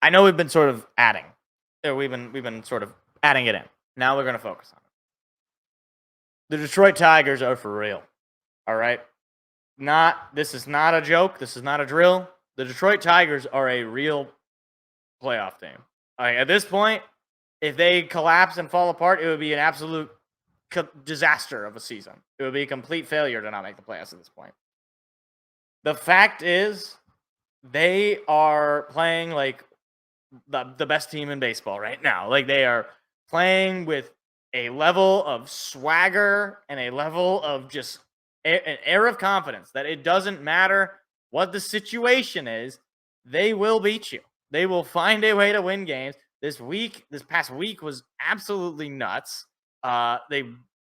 I know we've been sort of adding, or we've been sort of adding it in. Now we're gonna focus on it. The Detroit Tigers are for real. All right, not this is not a joke. This is not a drill. The Detroit Tigers are a real playoff team. At this point, if they collapse and fall apart, it would be an absolute disaster of a season. It would be a complete failure to not make the playoffs at this point. The fact is, they are playing like the best team in baseball right now. Like they are playing with a level of swagger and a level of just an air of confidence that it doesn't matter what the situation is, they will beat you. They will find a way to win games. This past week was absolutely nuts. They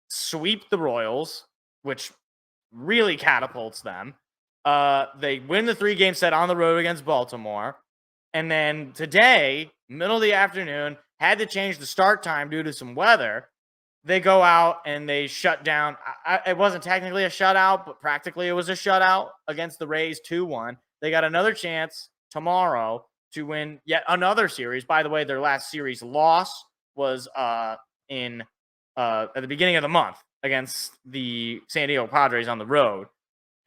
sweep the Royals, which really catapults them. They win the 3-game set on the road against Baltimore. And then today, middle of the afternoon, had to change the start time due to some weather. They go out and they shut down. It wasn't technically a shutout, but practically it was a shutout against the Rays 2-1. They got another chance tomorrow to win yet another series. By the way, their last series loss was at the beginning of the month against the San Diego Padres on the road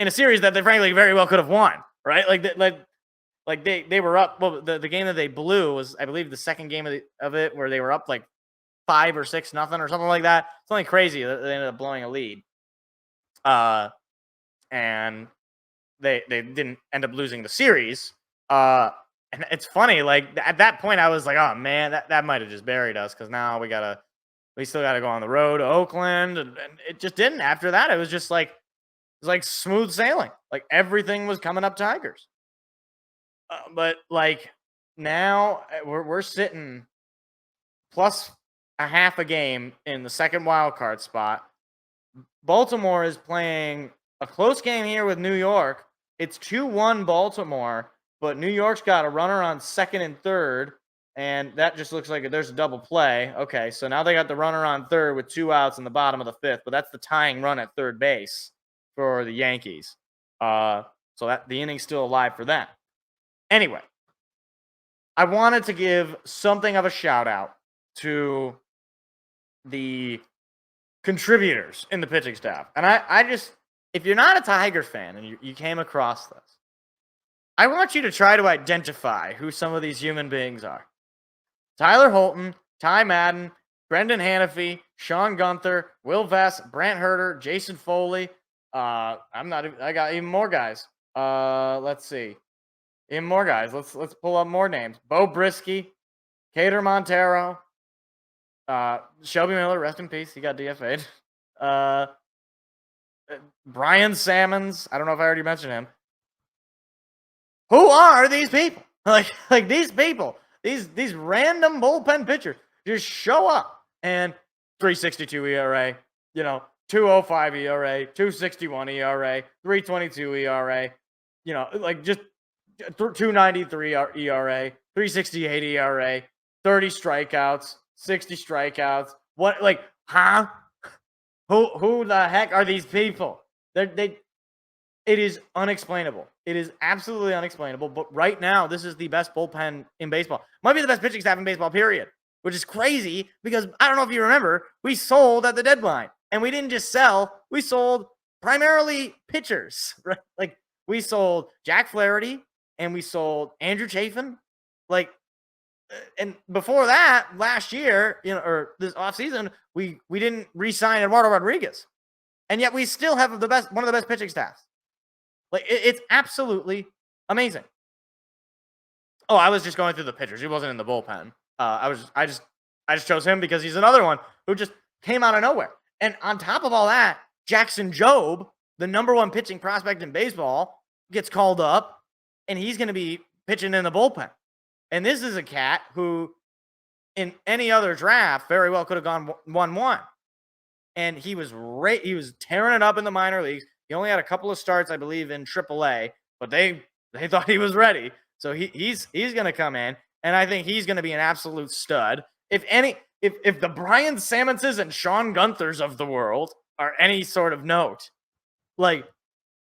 in a series that they frankly very well could have won, right? Like they were up. Well, the game that they blew was, I believe, the second game of it where they were up like 5 or 6 nothing or something like that. Something crazy that they ended up blowing a lead. And they didn't end up losing the series. And it's funny, like at that point, I was like, oh man, that might have just buried us because now we still gotta go on the road to Oakland, and it just didn't. After that, it was just like smooth sailing. Like everything was coming up Tigers. But like now we're sitting plus a half a game in the second wild card spot. Baltimore is playing a close game here with New York. It's 2-1 Baltimore, but New York's got a runner on second and third, and that just looks like there's a double play. Okay, so now they got the runner on third with 2 outs in the bottom of the 5th, but that's the tying run at third base for the Yankees. So that the inning's still alive for them. Anyway, I wanted to give something of a shout out to the contributors in the pitching staff. And I just, if you're not a Tigers fan and you came across this, I want you to try to identify who some of these human beings are. Tyler Holton, Ty Madden, Brendan Hanafy, Sean Gunther, Will Vess, Brant Herter, Jason Foley. I got even more guys. Let's see. Even more guys. Let's pull up more names. Bo Brisky, Cater Montero, Shelby Miller, rest in peace. He got DFA'd. Brian Sammons. I don't know if I already mentioned him. Who are these people? Like these people, these random bullpen pitchers just show up and 3.62 ERA, 2.05 ERA, 2.61 ERA, 3.22 ERA, like just 2.93 ERA, 3.68 ERA, 30 strikeouts, 60 strikeouts. What, like, huh? Who the heck are these people? It is unexplainable. It is absolutely unexplainable. But right now, this is the best bullpen in baseball. Might be the best pitching staff in baseball, period. Which is crazy because I don't know if you remember, we sold at the deadline. And we didn't just sell, we sold primarily pitchers, right? Like, we sold Jack Flaherty and we sold Andrew Chafin. Like, and before that, last year, or this offseason, we didn't re-sign Eduardo Rodriguez. And yet we still have one of the best pitching staffs. Like, it's absolutely amazing. Oh, I was just going through the pitchers. He wasn't in the bullpen. I just chose him because he's another one who just came out of nowhere. And on top of all that, Jackson Jobe, the number 1 pitching prospect in baseball, gets called up, and he's going to be pitching in the bullpen. And this is a cat who, in any other draft, very well could have gone 1-1. And he was tearing it up in the minor leagues. He only had a couple of starts, I believe, in AAA, but they thought he was ready. So he's going to come in, and I think he's going to be an absolute stud. If the Brian Sammonses and Sean Gunthers of the world are any sort of note, like,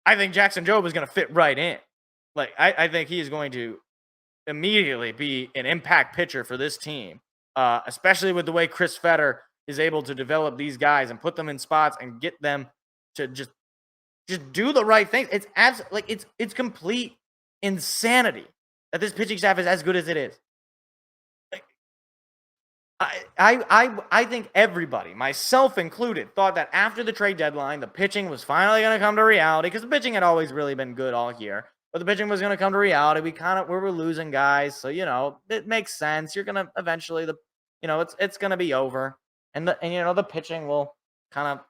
I think Jackson Jobe is going to fit right in. Like, I think he is going to immediately be an impact pitcher for this team, especially with the way Chris Fetter is able to develop these guys and put them in spots and get them to just do the right things. It's it's complete insanity that this pitching staff is as good as it is. I think everybody, myself included, thought that after the trade deadline, the pitching was finally going to come to reality, because the pitching had always really been good all year. But the pitching was going to come to reality. We were losing guys, so it makes sense. You're going to eventually it's going to be over, and the pitching will kind of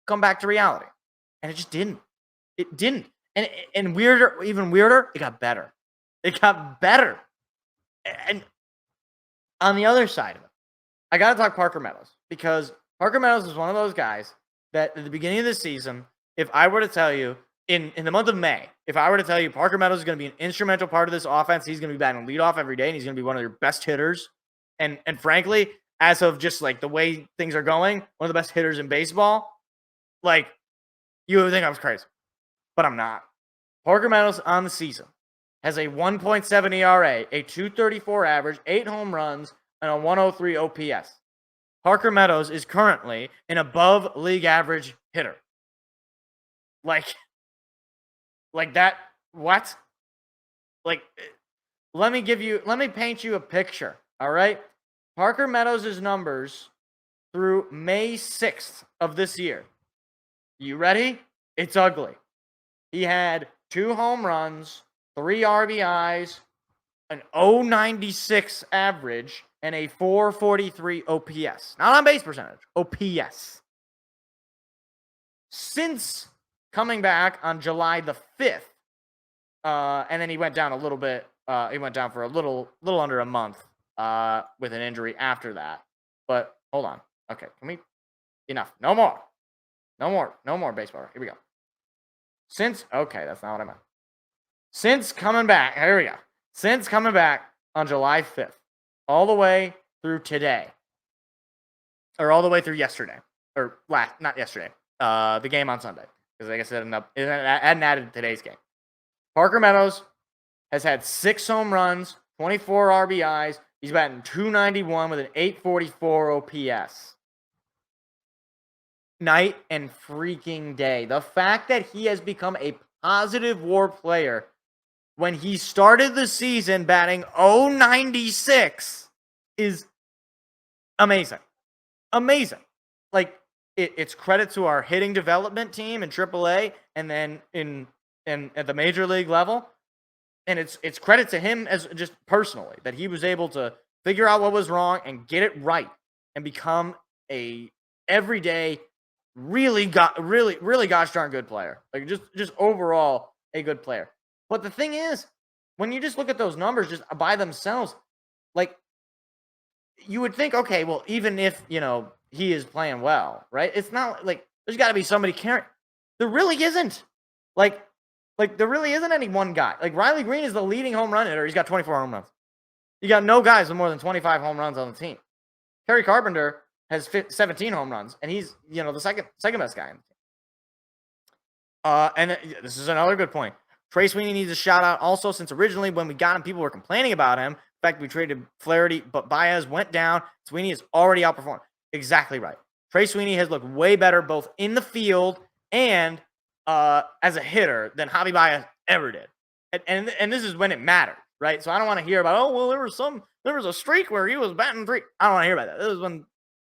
come back to reality, and it just didn't. It didn't, and even weirder, it got better. It got better, and on the other side of it, I got to talk Parker Meadows, because Parker Meadows is one of those guys that at the beginning of the season, if I were to tell you in the month of May, if I were to tell you Parker Meadows is going to be an instrumental part of this offense, he's going to be batting leadoff every day, and he's going to be one of your best hitters. And frankly, as of just like the way things are going, one of the best hitters in baseball, like, you would think I was crazy, but I'm not. Parker Meadows on the season has a 1.7 ERA, a 234 average, 8 home runs, and a 103 OPS. Parker Meadows is currently an above league average hitter. Like that, what? Like, let me paint you a picture, all right? Parker Meadows' numbers through May 6th of this year. You ready? It's ugly. He had 2 home runs, 3 RBIs, an 0.96 average, and a 443 OPS. Not on base percentage, OPS. Since coming back on July the 5th, and then he went down a little bit. He went down for a little under a month with an injury after that. But hold on. Okay, enough. No more baseball. Here we go. Okay, that's not what I meant. Since coming back, here we go. Since coming back on July 5th, all the way through today, or all the way through yesterday, or not yesterday, the game on Sunday, because I guess it hadn't added today's game. Parker Meadows has had 6 home runs, 24 RBIs. He's batting .291 with an 844 OPS. Night and freaking day. The fact that he has become a positive WAR player when he started the season batting .096 is amazing. Amazing. Like, it's credit to our hitting development team in AAA, and then at the major league level. And it's credit to him as just personally that he was able to figure out what was wrong and get it right and become a everyday, really gosh darn good player. Like, just overall a good player. But the thing is, when you just look at those numbers just by themselves, like, you would think, okay, well, even if, he is playing well, right? It's not like there's got to be somebody carrying. There really isn't. Like there really isn't any one guy. Like, Riley Green is the leading home run hitter. He's got 24 home runs. You got no guys with more than 25 home runs on the team. Kerry Carpenter has 17 home runs, and he's, the second best guy in the team. And this is another good point. Trey Sweeney needs a shout out also, since originally when we got him, people were complaining about him. In fact, we traded Flaherty, but Baez went down. Sweeney has already outperformed. Exactly right. Trey Sweeney has looked way better both in the field and as a hitter than Javi Baez ever did. And this is when it mattered, right? So I don't want to hear about, there was a streak where he was batting 3. I don't want to hear about that. This is when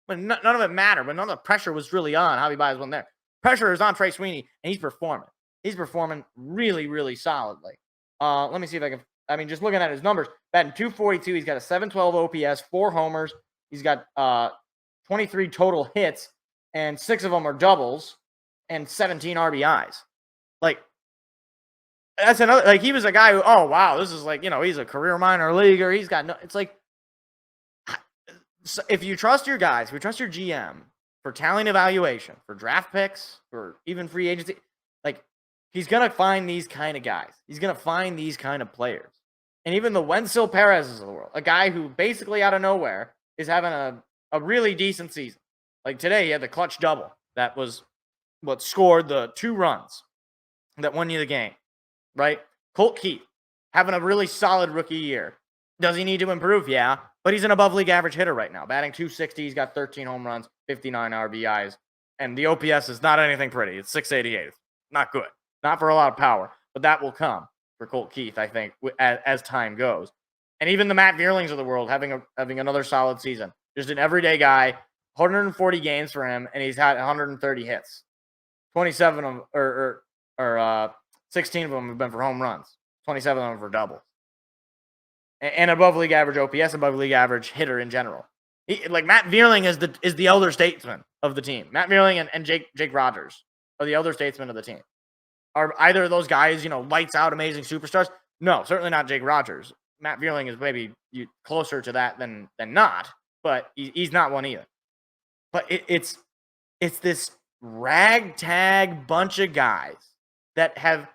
none of it mattered, when none of the pressure was really on. Javi Baez wasn't there. Pressure is on Trey Sweeney, and he's performing. He's performing really, really solidly. Let me see if I can, just looking at his numbers, batting .242, he's got a 712 OPS, 4 homers. He's got 23 total hits, and 6 of them are doubles, and 17 RBIs. Like, that's another, like, he was a guy who, oh, wow, this is like, he's a career minor leaguer. He's got no, it's like, if you trust your guys, if you trust your GM for talent evaluation, for draft picks, for even free agency, like, he's going to find these kind of guys. He's going to find these kind of players. And even the Wenzel Perez's of the world, a guy who basically out of nowhere is having a really decent season. Like, today, he had the clutch double. That was what scored the 2 runs that won you the game, right? Colt Keith having a really solid rookie year. Does he need to improve? Yeah, but he's an above league average hitter right now, batting .260. He's got 13 home runs, 59 RBIs, and the OPS is not anything pretty. It's .688. Not good. Not for a lot of power, but that will come for Colt Keith, I think, as time goes. And even the Matt Vierlings of the world having another solid season. Just an everyday guy, 140 games for him, and he's had 130 hits. 27 of them, 16 of them have been for home runs. 27 of them for doubles. And above league average OPS, above league average hitter in general. Like Matt Vierling is the elder statesman of the team. Matt Vierling and Jake Rogers are the elder statesmen of the team. Are either of those guys, lights out amazing superstars? No, certainly not Jake Rogers. Matt Vierling is maybe closer to that than not, but he's not one either. But it's this ragtag bunch of guys that have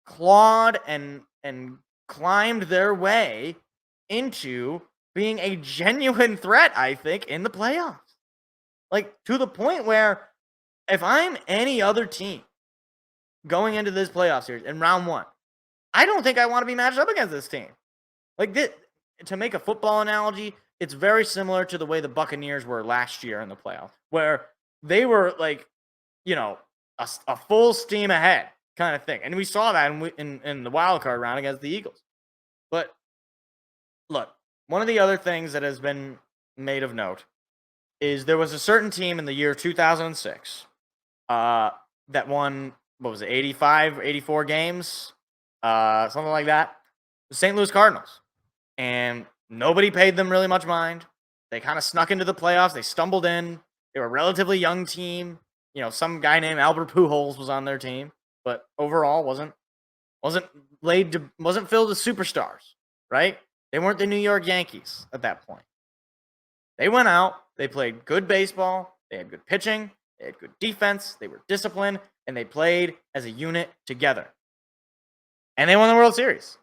clawed and climbed their way into being a genuine threat, I think, in the playoffs. Like, to the point where if I'm any other team going into this playoff series in round one, I don't think I want to be matched up against this team. Like, to make a football analogy, it's very similar to the way the Buccaneers were last year in the playoffs, where they were like, a full steam ahead kind of thing. And we saw that in the wild card round against the Eagles. But look, one of the other things that has been made of note is there was a certain team in the year 2006 that won, 85, 84 games, something like that. The St. Louis Cardinals. And nobody paid them really much mind. They kind of snuck into the playoffs. They stumbled in. They were a relatively young team. Some guy named Albert Pujols was on their team, but overall wasn't filled with superstars, right? They weren't the New York Yankees at that point. They went out. They played good baseball. They had good pitching. They had good defense. They were disciplined, and they played as a unit together. And they won the World Series.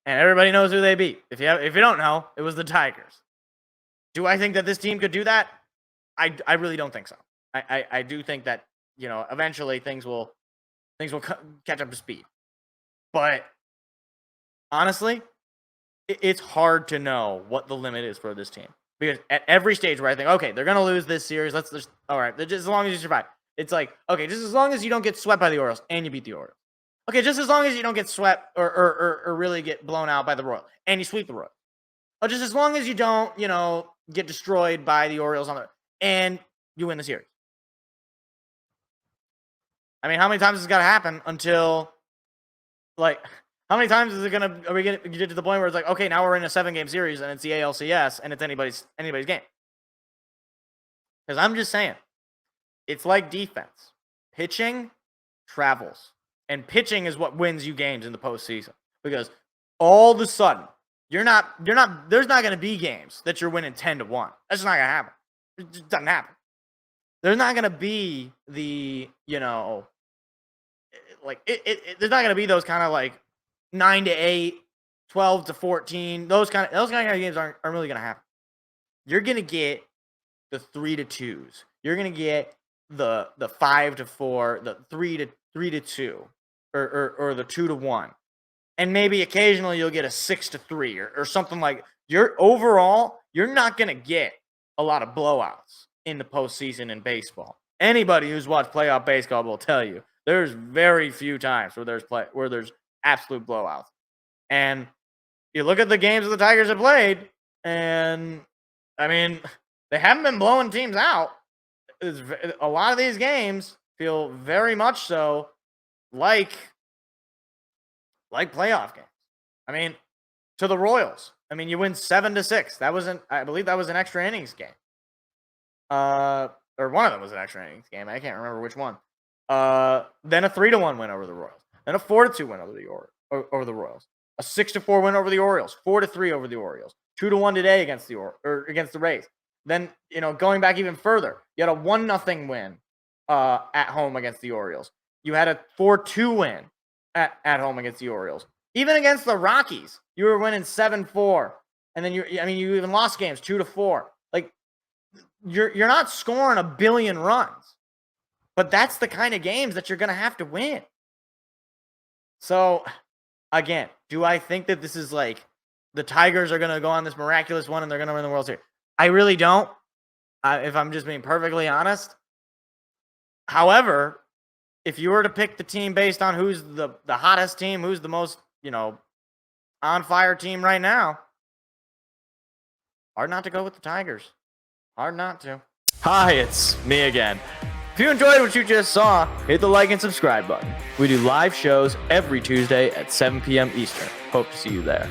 And everybody knows who they beat. If you don't know, it was the Tigers. Do I think that this team could do that? I really don't think so. I do think that, eventually things will catch up to speed. But honestly, it's hard to know what the limit is for this team. Because at every stage where I think, okay, they're going to lose this series, all right, just as long as you survive. It's like, okay, just as long as you don't get swept by the Orioles and you beat the Orioles. Okay, just as long as you don't get swept or really get blown out by the Royals and you sweep the Royals. Oh, just as long as you don't, get destroyed by the Orioles and you win the series. I mean, how many times has it got to happen until, how many times are we going to get to the point where it's like, okay, now we're in a 7-game series and it's the ALCS and it's anybody's game? Because I'm just saying, it's like defense. Pitching travels. And pitching is what wins you games in the postseason. Because all of a sudden, there's not going to be games that you're winning 10-1. That's just not going to happen. It just doesn't happen. There's not going to be the, there's not going to be those kind of 9-8, 12-14. Those kind of games aren't really going to happen. You're going to get the 3-2s. You're going to get the 5-4, the 3-2. Or the 2-1, and maybe occasionally you'll get a 6-3 or something like. You're not gonna get a lot of blowouts in the postseason in baseball. Anybody who's watched playoff baseball will tell you there's very few times where there's absolute blowouts. And you look at the games that the Tigers have played, and I mean they haven't been blowing teams out. A lot of these games feel very much so like playoff games. I mean, to the Royals. I mean, you win 7-6. I believe that was an extra innings game. Or one of them was an extra innings game. I can't remember which one. Then a 3-1 win over the Royals. Then a 4-2 win over the Royals. A 6-4 win over the Orioles. 4-3 over the Orioles. 2-1 today against the Rays. Then, going back even further, you had a 1-0 win at home against the Orioles. You had a 4-2 win at home against the Orioles. Even against the Rockies, you were winning 7-4. And then you even lost games 2-4. You're not scoring a billion runs. But that's the kind of games that you're going to have to win. So, again, Do I think that this is like the Tigers are going to go on this miraculous one and they're going to win the World Series? I really don't, if I'm just being perfectly honest. However, if you were to pick the team based on who's the hottest team, who's the most, on fire team right now, hard not to go with the Tigers. Hard not to. Hi, it's me again. If you enjoyed what you just saw, hit the like and subscribe button. We do live shows every Tuesday at 7 p.m. Eastern. Hope to see you there.